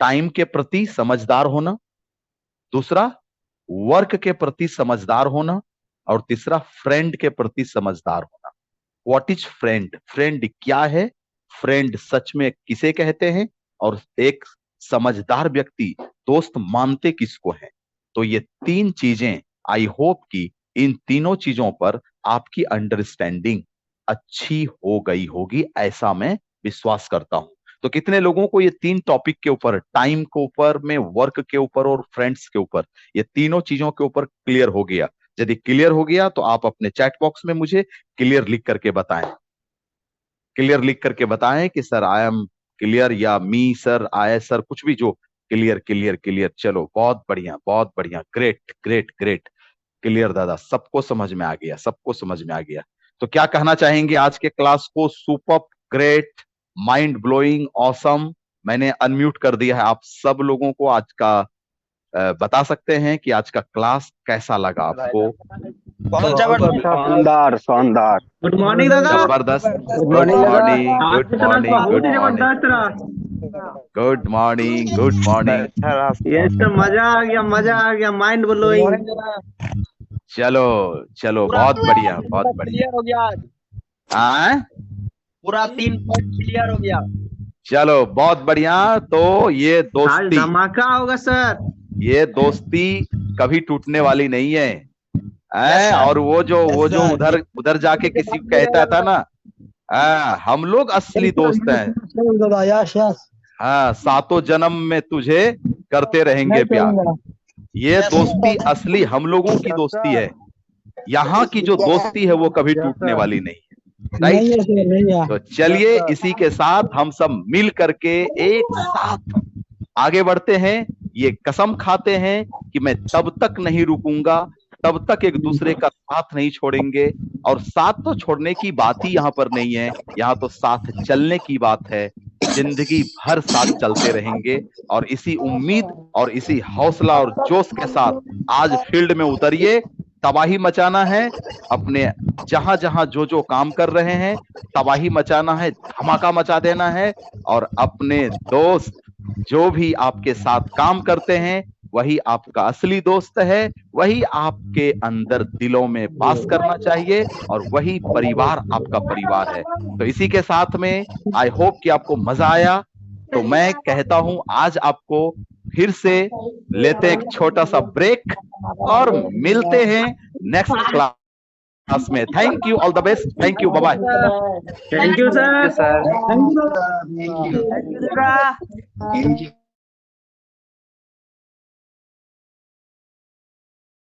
टाइम के प्रति समझदार होना। दूसरा, वर्क के प्रति समझदार होना। और तीसरा, फ्रेंड के प्रति समझदार होना। व्हाट इज फ्रेंड, फ्रेंड क्या है, फ्रेंड सच में किसे कहते हैं, और एक समझदार व्यक्ति दोस्त मानते किसको है। तो ये तीन चीजें, आई होप कि इन तीनों चीजों पर आपकी अंडरस्टैंडिंग अच्छी हो गई होगी, ऐसा मैं विश्वास करता हूं। तो कितने लोगों को ये तीन टॉपिक के ऊपर, टाइम के ऊपर में, वर्क के ऊपर और फ्रेंड्स के ऊपर, ये तीनों चीजों के ऊपर क्लियर हो गया? यदि क्लियर हो गया तो आप अपने चैट बॉक्स में मुझे क्लियर लिख करके बताएं, क्लियर लिख करके बताएं कि सर आई एम क्लियर, या मी सर, आए सर, कुछ भी, जो क्लियर क्लियर क्लियर। चलो बहुत बढ़िया, बहुत बढ़िया, ग्रेट ग्रेट ग्रेट, क्लियर दादा, सबको समझ में आ गया, सबको समझ में आ गया। तो क्या कहना चाहेंगे आज के क्लास को? Super, great, mind blowing, awesome. मैंने अनम्यूट कर दिया है आप सब लोगों को। आज का बता सकते हैं कि आज का क्लास कैसा लगा आपको? बहुत जबरदस्त, शानदार शानदार। गुड मॉर्निंग दादा। जबरदस्त, गुड गुड मॉर्निंग दादा। मॉर्निंग, आज गुड की क्लास मॉर्निंग, बहुत गुड ही मॉर्निंग, जबरदस्त रहा। Good morning, good morning. ये तो मजा आ गया, मजा आ गया, माइंड ब्लोइंग। चलो चलो, बहुत बढ़िया, बहुत बढ़िया। क्लियर हो गया आज, हाँ, पूरा 3 पॉइंट क्लियर हो गया। चलो बहुत बढ़िया। तो ये आज दोस्ती, धमाका होगा सर। ये दोस्ती कभी टूटने वाली नहीं है। Yes, sir. और वो जो उधर उधर जाके किसी को कहता था ना, हम लोग असली दोस्त हैं, हाँ, सातों जन्म में तुझे करते रहेंगे प्यार। ये दोस्ती असली हम लोगों की दोस्ती है। यहाँ की जो दोस्ती है वो कभी टूटने वाली नहीं है, राइट? तो चलिए इसी के साथ हम सब मिल करके एक साथ आगे बढ़ते हैं। ये कसम खाते हैं कि मैं तब तक नहीं रुकूंगा, तब तक एक दूसरे का साथ नहीं छोड़ेंगे। और साथ तो छोड़ने की बात ही यहाँ पर नहीं है, यहाँ तो साथ चलने की बात है। जिंदगी भर साथ चलते रहेंगे। और इसी उम्मीद और इसी हौसला और जोश के साथ आज फील्ड में उतरिए। तबाही मचाना है, अपने जहां जहां जो जो काम कर रहे हैं तबाही मचाना है, धमाका मचा देना है। और अपने दोस्त जो भी आपके साथ काम करते हैं वही आपका असली दोस्त है, वही आपके अंदर दिलों में वास करना चाहिए, और वही परिवार आपका परिवार है। तो इसी के साथ में आई होप कि आपको मजा आया। तो मैं कहता हूं आज आपको फिर से लेते हैं एक छोटा सा ब्रेक और मिलते हैं नेक्स्ट क्लास में। Thank you, all the best, thank you, bye bye. Thank you sir. Thank you sir.